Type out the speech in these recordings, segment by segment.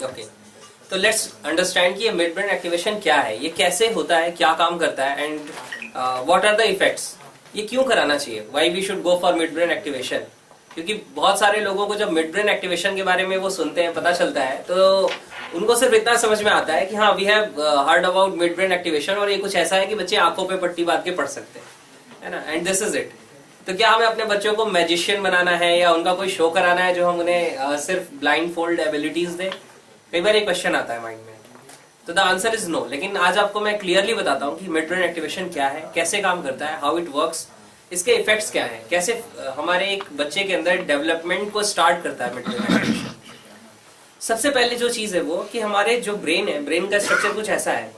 Okay, तो let's understand कि ये मिड ब्रेन एक्टिवेशन क्या है, ये कैसे होता है, क्या काम करता है, and what are the effects, ये क्यों कराना चाहिए, why we should go for mid brain activation. क्योंकि बहुत सारे लोगों को जब मिड ब्रेन एक्टिवेशन के बारे में वो सुनते हैं, पता चलता है, तो उनको सिर्फ इतना समझ में आता है कि हाँ we have heard about mid brain activation, और ये कुछ ऐसा है कि बच्चे आंखों पे पट्टी बांध के पढ़ सकते हैं, है ना, एंड दिस इज इट। तो क्या हमें अपने बच्चों को मैजिशियन बनाना है या उनका कोई शो कराना है जो हम उन्हें सिर्फ ब्लाइंड फोल्ड एबिलिटीज दें? कई बार ये क्वेश्चन आता है माइंड में, तो द आंसर इज नो। लेकिन आज आपको मैं क्लियरली बताता हूँ कि मिड ब्रेन एक्टिवेशन क्या है, कैसे काम करता है, हाउ इट वर्क्स, इसके इफेक्ट्स क्या है, कैसे हमारे एक बच्चे के अंदर डेवलपमेंट को स्टार्ट करता है मिड ब्रेन एक्टिवेशन। सबसे पहले जो चीज है वो कि हमारे जो ब्रेन है, ब्रेन का स्ट्रक्चर कुछ ऐसा है,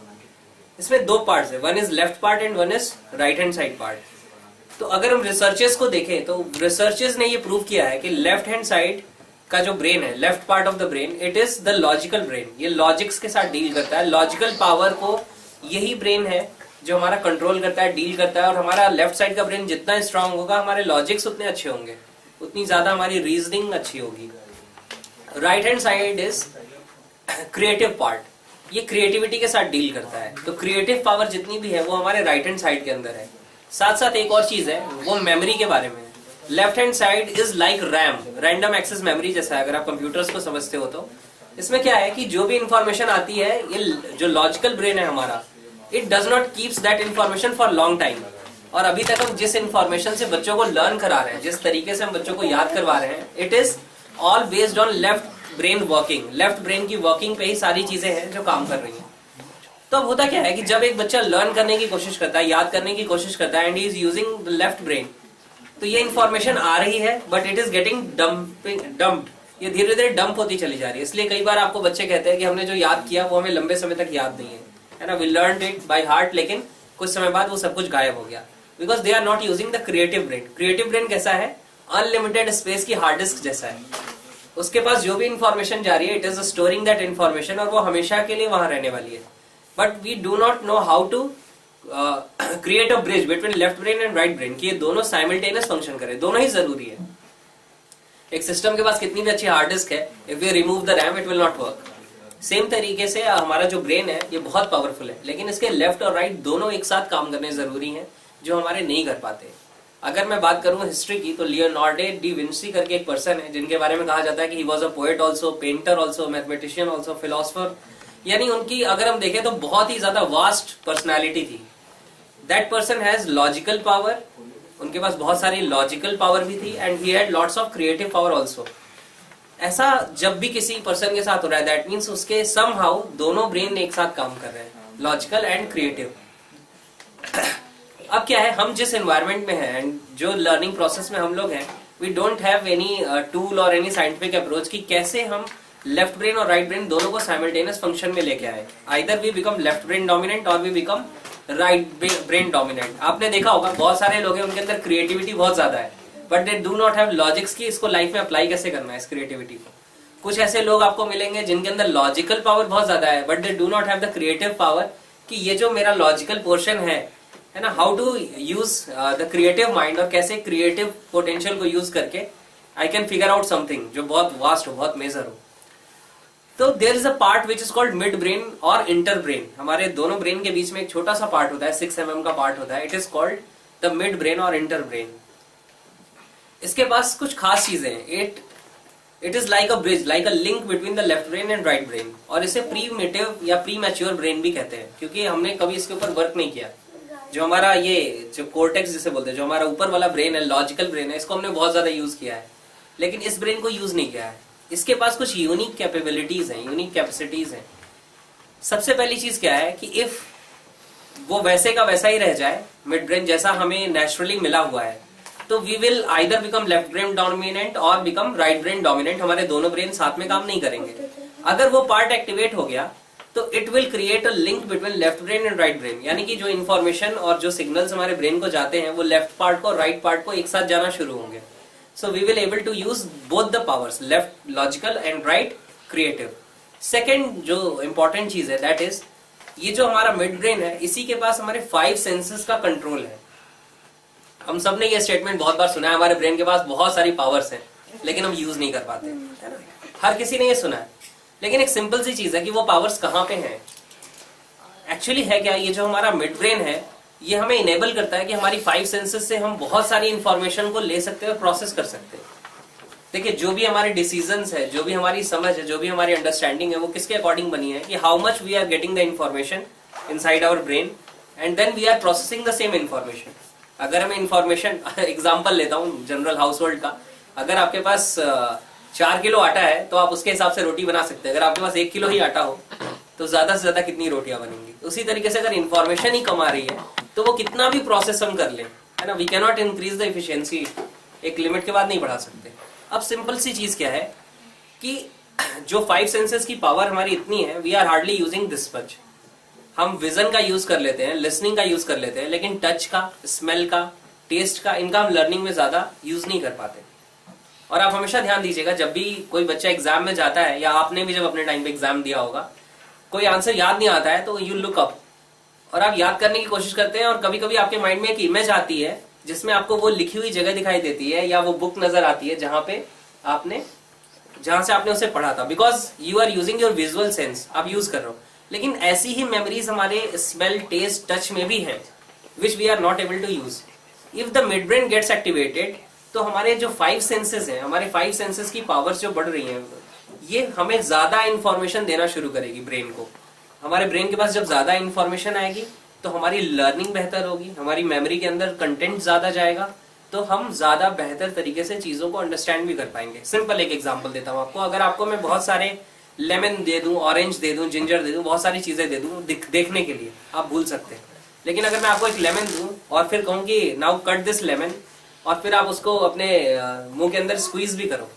इसमें दो पार्ट्स है, one is left part and one is right hand side part. तो अगर हम रिसर्चर्स को देखें तो रिसर्चर्स ने ये प्रूव किया है कि लेफ्ट हैंड साइड का जो ब्रेन है, left part of the brain, it is the logical brain, ये लॉजिक्स के साथ डील करता है। लॉजिकल पावर को यही ब्रेन है जो हमारा कंट्रोल करता है, डील करता है। और हमारा लेफ्ट साइड का ब्रेन जितना स्ट्रांग होगा, हमारे लॉजिक्स उतने अच्छे होंगे, उतनी ज्यादा हमारी रीजनिंग अच्छी होगी। Right hand side is creative part, ये क्रिएटिविटी के साथ डील करता है। तो क्रिएटिव पावर जितनी भी है वो हमारे राइट हैंड साइड के अंदर है। साथ साथ एक और चीज है, वो मेमोरी के बारे में। Left hand side is like RAM, random access memory जैसा है, अगर आप कंप्यूटर्स को समझते हो तो। इसमें क्या है कि जो भी इंफॉर्मेशन आती है, ये जो लॉजिकल ब्रेन है हमारा, it does not keeps that information for long time. और अभी तक हम जिस इंफॉर्मेशन से बच्चों को लर्न करा रहे हैं, जिस तरीके से हम बच्चों को याद करवा रहे हैं, it is all based on left brain working. Left brain की वर्किंग पे ही सारी चीजें हैं जो काम कर रही हैं। तो अब होता क्या है कि जब एक बच्चा लर्न करने की कोशिश करता है, याद करने की कोशिश करता है, and he is using the left brain, तो ये इन्फॉर्मेशन आ रही है but it is getting dumped, ये धीरे धीरे डंप होती चली जा रही है। इसलिए कई बार आपको बच्चे कहते हैं कि हमने जो याद किया वो हमें लंबे समय तक याद नहीं है ना, we learned it by heart, लेकिन कुछ समय बाद वो सब कुछ गायब हो गया, because they are not using the creative brain. Creative brain कैसा है? अनलिमिटेड स्पेस की हार्ड डिस्क जैसा है। उसके पास जो भी इंफॉर्मेशन जा रही है, it is storing that information, और वो हमेशा के लिए वहां रहने वाली है। But we do not know how to create a bridge between left brain and right brain, कि ये दोनों साइमल्टेनियस फंक्शन करें, दोनों ही जरूरी है। एक सिस्टम के पास कितनी भी अच्छी हार्ड डिस्क है, if you remove the RAM it will not work. Same तरीके से हमारा जो ब्रेन है ये बहुत पावरफुल है, लेकिन इसके लेफ्ट और राइट दोनों एक साथ काम करने जरूरी हैं, जो हमारे नहीं कर पाते। अगर मैं बात करूं हिस्ट्री की, तो लियोनार्डो डी विंसी करके एक पर्सन है जिनके बारे में कहा जाता है कि he was a poet also, painter also, mathematician also, philosopher. यानी उनकी अगर हम देखें तो बहुत ही ज्यादा वास्ट पर्सनालिटी थी। That person has logical power, उनके पास बहुत सारी लॉजिकल पावर भी थी, and he had lots of creative power also. ऐसा जब भी किसी पर्सन के साथ हो रहा है, दैट मीन्स उसके समहाउ दोनों ब्रेन एक साथ काम कर रहे हैं, लॉजिकल एंड क्रिएटिव। अब क्या है, हम जिस एनवायरनमेंट में हैं एंड जो लर्निंग प्रोसेस में हम लोग हैं, we don't have any tool और एनी साइंटिफिक अप्रोच कि कैसे हम लेफ्ट ब्रेन और राइट ब्रेन दोनों को साइमल्टेनियस फंक्शन में लेके आए। Either we become left brain dominant और we become right brain dominant. आपने देखा होगा बहुत सारे लोग हैं, उनके अंदर क्रिएटिविटी बहुत ज्यादा है, but they do not have logics की इसको लाइफ में अप्लाई कैसे करना है इस क्रिएटिविटी को। कुछ ऐसे लोग आपको मिलेंगे जिनके अंदर लॉजिकल पावर बहुत ज्यादा है, but they do not have the creative power, कि ये जो मेरा लॉजिकल पोर्शन है ना, how to use the creative mind, और कैसे क्रिएटिव पोटेंशियल को यूज करके I can figure out something जो बहुत वास्ट हो, बहुत मेजर हो। तो there is a part which is called mid brain और इंटर ब्रेन। हमारे दोनों ब्रेन के बीच में एक छोटा सा पार्ट होता है, 6 mm का पार्ट होता है, it is called the mid brain और इंटर ब्रेन। इसके पास कुछ खास चीजें हैं। It is like a bridge, like a link between the left brain and right brain, और इसे प्रीमेटिव या प्री मैच्योर ब्रेन भी कहते हैं, क्योंकि हमने कभी इसके ऊपर वर्क नहीं किया। जो हमारा ये जो कोर्टेक्स जिसे बोलते हैं, जो हमारा ऊपर वाला ब्रेन है, लॉजिकल ब्रेन है, इसको हमने बहुत ज्यादा यूज किया है, लेकिन इस ब्रेन को यूज नहीं किया है। इसके पास कुछ यूनिक कैपेबिलिटीज हैं, यूनिक कैपेसिटीज हैं। सबसे पहली चीज क्या है कि इफ वो वैसे का वैसा ही रह जाए, मिड ब्रेन जैसा हमें नेचुरली मिला हुआ है, तो we will either become left brain dominant और बिकम राइट ब्रेन डोमिनेंट। हमारे दोनों ब्रेन साथ में काम नहीं करेंगे। अगर वो पार्ट एक्टिवेट हो गया तो it will create a link between left brain and right brain, यानी कि जो इन्फॉर्मेशन और जो सिग्नल्स हमारे ब्रेन को जाते हैं वो लेफ्ट पार्ट को और राइट पार्ट को एक साथ जाना शुरू होंगे। So we will able to use both the powers, left logical and right creative. Second जो इंपॉर्टेंट चीज है, दैट इज ये जो हमारा मिड ब्रेन है, इसी के पास हमारे 5 सेंसेस का कंट्रोल है। हम सब ने ये स्टेटमेंट बहुत बार सुना है, हमारे ब्रेन के पास बहुत सारी पावर्स हैं, लेकिन हम यूज नहीं कर पाते, है ना। हर किसी ने ये सुना है। लेकिन एक सिंपल सी चीज है कि वो पावर्स कहाँ पे हैं। एक्चुअली है क्या, ये जो हमारा मिड ब्रेन है ये हमें इनेबल करता है कि हमारी 5 सेंसेस से हम बहुत सारी इंफॉर्मेशन को ले सकते हैं और प्रोसेस कर सकते हैं। देखिए, जो भी हमारे डिसीजंस है, जो भी हमारी समझ है, जो भी हमारी अंडरस्टैंडिंग है, वो किसके अकॉर्डिंग बनी है कि how much we are getting the information inside our brain and then we are processing the same information. अगर हमें इंफॉर्मेशन एग्जांपल लेता हूँ जनरल हाउस होल्ड का, अगर आपके पास 4 किलो आटा है तो आप उसके हिसाब से रोटी बना सकते हैं। अगर आपके पास 1 किलो ही आटा हो तो ज्यादा से ज्यादा कितनी रोटियां बनेंगी। उसी तरीके से अगर इंफॉर्मेशन ही कम आ रही है तो वो कितना भी प्रोसेस हम कर लें, है ना, we can not increase the efficiency, एक लिमिट के बाद नहीं बढ़ा सकते। अब सिंपल सी चीज क्या है कि जो 5 सेंसेस की पावर हमारी इतनी है, we are hardly using this much. हम विजन का यूज कर लेते हैं, लिसनिंग का यूज कर लेते हैं, लेकिन टच का, स्मेल का, टेस्ट का, इनका हम लर्निंग में ज्यादा यूज नहीं कर पाते। और आप हमेशा ध्यान दीजिएगा, जब भी कोई बच्चा एग्जाम में जाता है या आपने भी जब अपने टाइम पे एग्जाम दिया होगा, कोई आंसर याद नहीं आता है तो यू लुक अप और आप याद करने की कोशिश करते हैं। और कभी कभी आपके माइंड में एक इमेज आती है जिसमें आपको वो लिखी हुई जगह दिखाई देती है या वो बुक नजर आती है जहां से आपने उसे पढ़ा था, because you are using your visual sense, आप यूज कर रहे हो। लेकिन ऐसी ही मेमोरीज हमारे स्मेल, टेस्ट, टच में भी है which we are not able to use. If the mid brain gets activated तो हमारे जो 5 सेंसेस हैं, हमारे 5 सेंसेस की पावर्स जो बढ़ रही हैं, ये हमें ज्यादा इंफॉर्मेशन देना शुरू करेगी ब्रेन को। हमारे ब्रेन के पास जब ज्यादा इंफॉर्मेशन आएगी तो हमारी लर्निंग बेहतर होगी, हमारी मेमोरी के अंदर कंटेंट ज्यादा जाएगा, तो हम ज्यादा बेहतर तरीके से चीजों को अंडरस्टैंड भी कर पाएंगे। सिंपल एक एग्जांपल देता हूं आपको। अगर आपको मैं बहुत सारे लेमन दे दूं, ऑरेंज दे दूं, जिंजर दे दूं, बहुत सारी चीजें दे दूं देखने के लिए, आप भूल सकते हैं। लेकिन अगर मैं आपको एक लेमन दूं और फिर कहूं कि नाउ कट दिस लेमन, और फिर आप उसको अपने मुंह के अंदर स्क्वीज भी करो,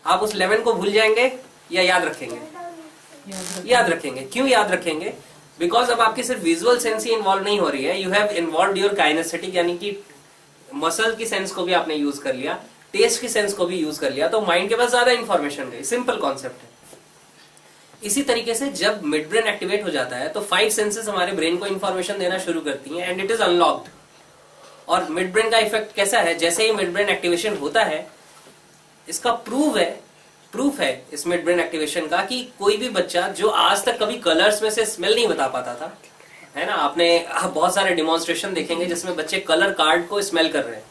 आप उस लेमन को भूल जाएंगे या याद रखेंगे? याद रखेंगे। क्यों याद रखेंगे? बिकॉज अब आपकी सिर्फ विजुअल सेंस ही इन्वॉल्व नहीं हो रही है, you have involve your kinaesthetic, यानी कि मसल की सेंस को भी आपने यूज कर लिया, टेस्ट की सेंस को भी यूज कर लिया, तो माइंड के पास ज्यादा इंफॉर्मेशन गई। सिंपल कॉन्सेप्ट है। इसी तरीके से जब मिड ब्रेन एक्टिवेट हो जाता है तो 5 सेंसेस हमारे ब्रेन को इंफॉर्मेशन देना शुरू करती हैं एंड इट इज अनलॉक्ड। और मिड ब्रेन का इफेक्ट कैसा है, जैसे ही मिड ब्रेन एक्टिवेशन होता है, इसका प्रूफ है इस मिड ब्रेन एक्टिवेशन का कि कोई भी बच्चा जो आज तक कभी कलर्स में से स्मेल नहीं बता पाता था, है ना, आपने बहुत सारे डिमॉन्स्ट्रेशन देखेंगे जिसमें बच्चे कलर कार्ड को स्मेल कर रहे हैं,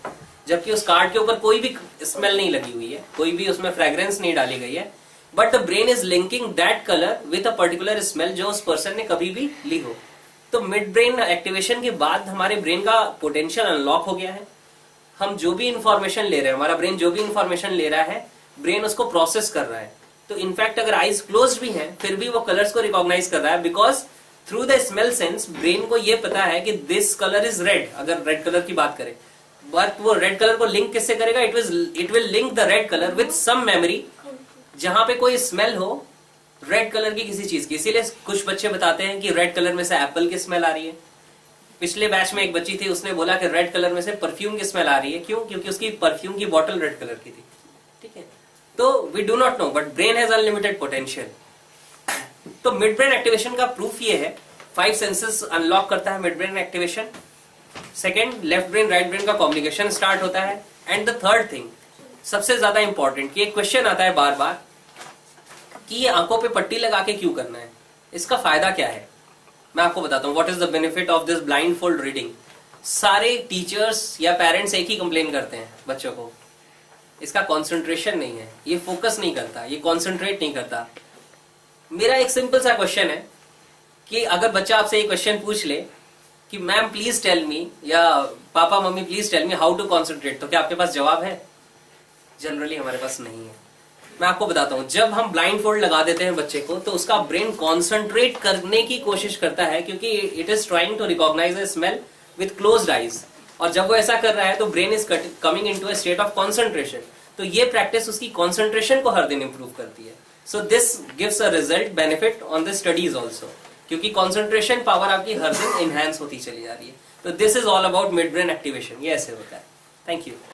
जबकि उस कार्ड के ऊपर कोई भी स्मेल नहीं लगी हुई है, कोई भी उसमें फ्रेग्रेंस नहीं डाली गई है, but the brain is linking that colour with a particular smell जो उस पर्सन ने कभी भी ली हो। तो मिड ब्रेन एक्टिवेशन के बाद हमारे ब्रेन का पोटेंशियल अनलॉक हो गया है। हम जो भी इंफॉर्मेशन ले रहे हैं, हमारा ब्रेन जो भी इंफॉर्मेशन ले रहा है, ब्रेन उसको प्रोसेस कर रहा है। तो इनफैक्ट अगर आईज क्लोज्ड भी हैं फिर भी वो कलर्स को रिकॉग्नाइज कर रहा है, because through the smell sense brain को ये पता है कि दिस कलर इज रेड, अगर रेड कलर की बात करें। बट वो रेड कलर को लिंक किससे करेगा? It will link the red colour with some memory जहां पे कोई स्मेल हो रेड कलर की किसी चीज की। इसीलिए कुछ बच्चे बताते हैं कि रेड कलर में से एप्पल की स्मेल आ रही है। पिछले बैच में एक बच्ची थी, उसने बोला कि रेड कलर में से परफ्यूम की स्मेल आ रही है। क्यों? क्योंकि उसकी परफ्यूम की बॉटल रेड कलर की थी। ठीक है, तो we do not know, but brain has unlimited potential. तो मिड ब्रेन एक्टिवेशन का प्रूफ ये है, 5 सेंसेस अनलॉक करता है mid brain activation. Second, left brain right brain का कम्युनिकेशन स्टार्ट होता है। एंड द थर्ड थिंग, सबसे ज्यादा इंपॉर्टेंट, ये क्वेश्चन आता है बार बार कि ये आंखों पे पट्टी लगा के क्यों करना है, इसका फायदा क्या है? मैं आपको बताता हूँ what is the benefit of this blind fold reading. सारे टीचर्स या पेरेंट्स एक ही कंप्लेन करते हैं बच्चों को, इसका कंसंट्रेशन नहीं है, ये फोकस नहीं करता, ये कंसंट्रेट नहीं करता। मेरा एक सिंपल सा क्वेश्चन है कि अगर बच्चा आपसे ये क्वेश्चन पूछ ले कि मैम प्लीज टेल मी, या papa mummy please tell me how to concentrate, तो क्या आपके पास जवाब है? जनरली हमारे पास नहीं है। मैं आपको बताता हूं, जब हम ब्लाइंड फोल्ड लगा देते हैं बच्चे को तो उसका ब्रेन कॉन्सेंट्रेट करने की कोशिश करता है, क्योंकि it is trying to recognise a smell with closed eyes. और जब वो ऐसा कर रहा है तो brain is coming into a state of concentration. तो ये प्रैक्टिस उसकी कॉन्सेंट्रेशन को हर दिन इंप्रूव करती है। So this gives a result benefit on the studies also, क्योंकि कॉन्सेंट्रेशन पावर आपकी हर दिन इनहैंस होती चली जा रही है। तो this is all about mid brain activation. ये ऐसे होता है। Thank you.